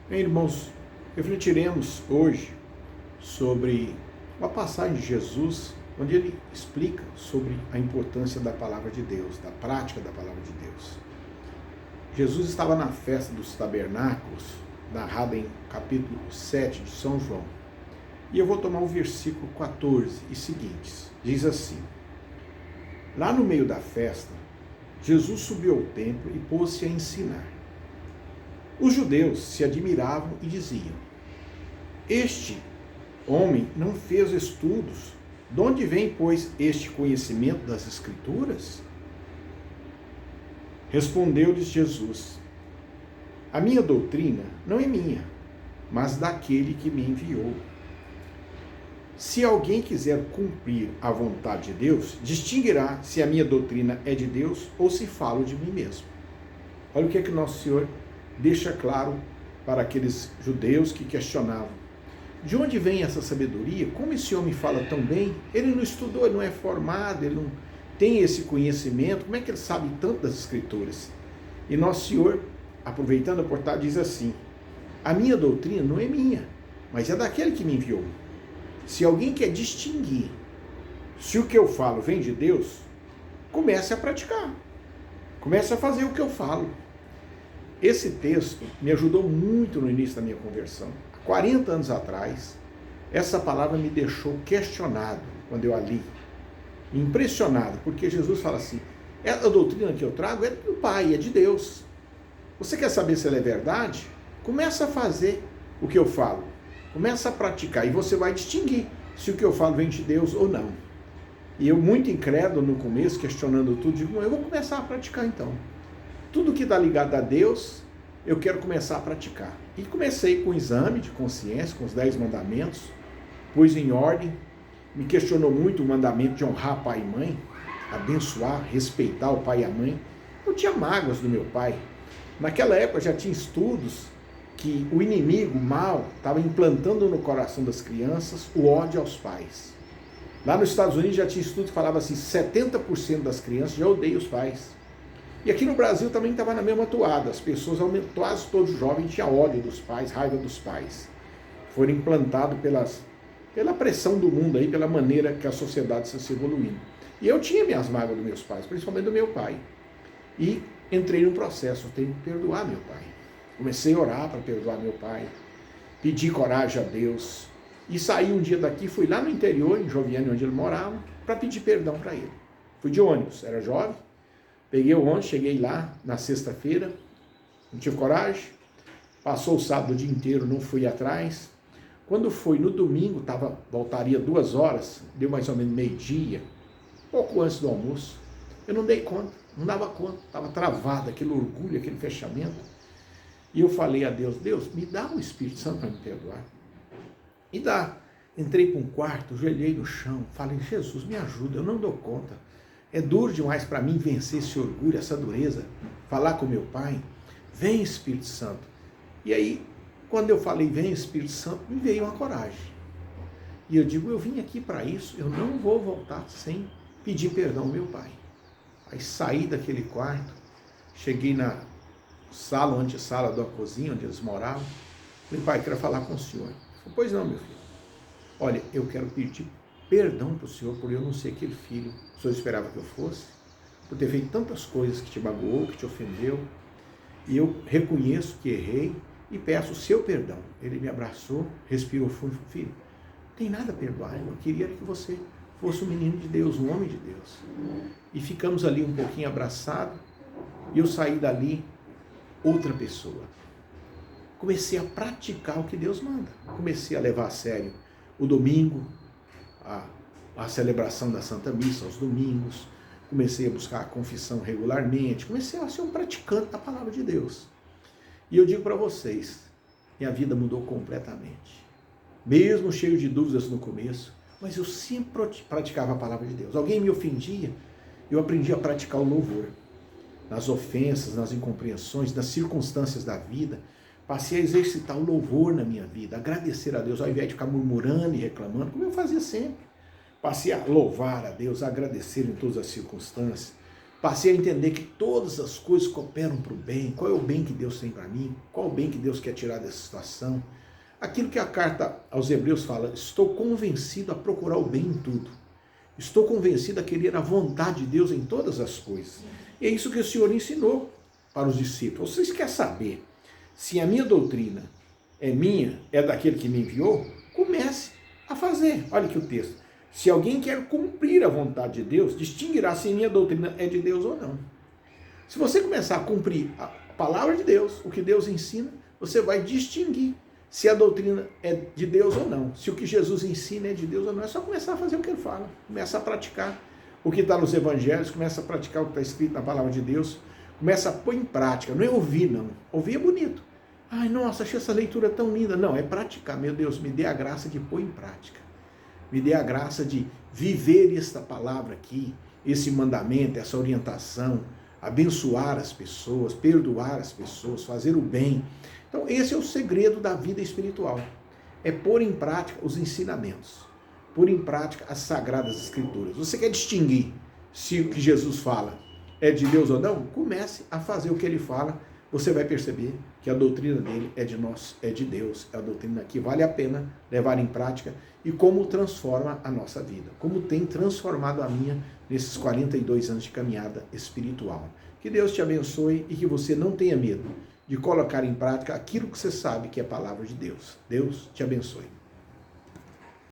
Bem, irmãos, refletiremos hoje sobre uma passagem de Jesus, onde ele explica sobre a importância da palavra de Deus, da prática da palavra de Deus. Jesus estava na festa dos tabernáculos, narrada em capítulo 7 de São João. E eu vou tomar o versículo 14 e seguintes. Diz assim: lá no meio da festa, Jesus subiu ao templo e pôs-se a ensinar. Os judeus se admiravam e diziam: este homem não fez estudos. De onde vem, pois, este conhecimento das Escrituras? Respondeu-lhes Jesus: a minha doutrina não é minha, mas daquele que me enviou. Se alguém quiser cumprir a vontade de Deus, distinguirá se a minha doutrina é de Deus ou se falo de mim mesmo. Olha o que é que nosso Senhor deixa claro para aqueles judeus que questionavam: de onde vem essa sabedoria? Como esse homem fala tão bem? Ele não estudou, ele não é formado, ele não tem esse conhecimento. Como é que ele sabe tanto das Escrituras? E nosso Senhor, aproveitando a oportunidade, diz assim: a minha doutrina não é minha, mas é daquele que me enviou. Se alguém quer distinguir se o que eu falo vem de Deus, comece a praticar. Comece a fazer o que eu falo. Esse texto me ajudou muito no início da minha conversão. Há 40 anos atrás, essa palavra me deixou questionado quando eu a li. Impressionado, porque Jesus fala assim: a doutrina que eu trago é do Pai, é de Deus. Você quer saber se ela é verdade? Começa a fazer o que eu falo. Começa a praticar e você vai distinguir se o que eu falo vem de Deus ou não. E eu, muito incrédulo no começo, questionando tudo, digo: eu vou começar a praticar então. Tudo que está ligado a Deus, eu quero começar a praticar. E comecei com o exame de consciência, com os 10 mandamentos, pus em ordem, me questionou muito o mandamento de honrar pai e mãe, abençoar, respeitar o pai e a mãe. Eu tinha mágoas do meu pai. Naquela época já tinha estudos que o inimigo, o mal, estava implantando no coração das crianças o ódio aos pais. Lá nos Estados Unidos já tinha estudo que falava assim: 70% das crianças já odeiam os pais. E aqui no Brasil também estava na mesma toada. As pessoas, quase todos os jovens, tinham ódio dos pais, raiva dos pais. Foram implantados pela pressão do mundo, aí, pela maneira que a sociedade está se evoluindo. E eu tinha minhas mágoas dos meus pais, principalmente do meu pai. E entrei num processo: eu tenho que perdoar meu pai. Comecei a orar para perdoar meu pai, pedi coragem a Deus. E saí um dia daqui, fui lá no interior, em Joviane, onde ele morava, para pedir perdão para ele. Fui de ônibus, era jovem. Peguei o ônibus, cheguei lá na sexta-feira, não tive coragem, passou o sábado o dia inteiro, não fui atrás. Quando foi no domingo, voltaria 2 horas, deu mais ou menos meio-dia, pouco antes do almoço, eu não dei conta, não dava conta, estava travado, aquele orgulho, aquele fechamento. E eu falei a Deus: Deus, me dá o Espírito Santo para me perdoar. Me dá. Entrei para um quarto, ajoelhei no chão, falei: Jesus, me ajuda, eu não dou conta. É duro demais para mim vencer esse orgulho, essa dureza, falar com meu pai. Vem, Espírito Santo. E aí, quando eu falei vem, Espírito Santo, me veio uma coragem. E eu digo: eu vim aqui para isso, eu não vou voltar sem pedir perdão ao meu pai. Aí saí daquele quarto, cheguei na sala, antessala da cozinha, onde eles moravam. Falei: pai, quero falar com o senhor. Ele falou: pois não, meu filho. Olha, eu quero pedir perdão para o senhor por eu não ser aquele filho que o senhor esperava que eu fosse, por ter feito tantas coisas que te magoou, que te ofendeu, e eu reconheço que errei e peço o seu perdão. Ele me abraçou, respirou fundo e falou: filho, não tem nada a perdoar, eu queria que você fosse um menino de Deus, um homem de Deus. E ficamos ali um pouquinho abraçados, e eu saí dali outra pessoa. Comecei a praticar o que Deus manda, comecei a levar a sério o domingo, a celebração da Santa Missa aos domingos, comecei a buscar a confissão regularmente, comecei a ser um praticante da palavra de Deus. E eu digo para vocês, minha vida mudou completamente. Mesmo cheio de dúvidas no começo, mas eu sempre praticava a palavra de Deus. Alguém me ofendia, eu aprendi a praticar o louvor. Nas ofensas, nas incompreensões, nas circunstâncias da vida, passei a exercitar o louvor na minha vida, agradecer a Deus, ao invés de ficar murmurando e reclamando, como eu fazia sempre. Passei a louvar a Deus, a agradecer em todas as circunstâncias. Passei a entender que todas as coisas cooperam para o bem. Qual é o bem que Deus tem para mim? Qual é o bem que Deus quer tirar dessa situação? Aquilo que a carta aos Hebreus fala, estou convencido a procurar o bem em tudo. Estou convencido a querer a vontade de Deus em todas as coisas. E é isso que o Senhor ensinou para os discípulos. Vocês querem saber se a minha doutrina é minha, é daquele que me enviou? Comece a fazer. Olha aqui o texto. Se alguém quer cumprir a vontade de Deus, distinguirá se a minha doutrina é de Deus ou não. Se você começar a cumprir a palavra de Deus, o que Deus ensina, você vai distinguir se a doutrina é de Deus ou não. Se o que Jesus ensina é de Deus ou não. É só começar a fazer o que ele fala. Começa a praticar o que está nos evangelhos, começa a praticar o que está escrito na palavra de Deus, começa a pôr em prática. Não é ouvir, não. Ouvir é bonito. Ai, nossa, achei essa leitura tão linda. Não, é praticar. Meu Deus, me dê a graça de pôr em prática. Me dê a graça de viver esta palavra aqui, esse mandamento, essa orientação, abençoar as pessoas, perdoar as pessoas, fazer o bem. Então, esse é o segredo da vida espiritual. É pôr em prática os ensinamentos, pôr em prática as sagradas escrituras. Você quer distinguir se o que Jesus fala é de Deus ou não? Comece a fazer o que ele fala. Você vai perceber que a doutrina dele é de nós, é de Deus, é a doutrina que vale a pena levar em prática e como transforma a nossa vida, como tem transformado a minha nesses 42 anos de caminhada espiritual. Que Deus te abençoe e que você não tenha medo de colocar em prática aquilo que você sabe que é a palavra de Deus. Deus te abençoe.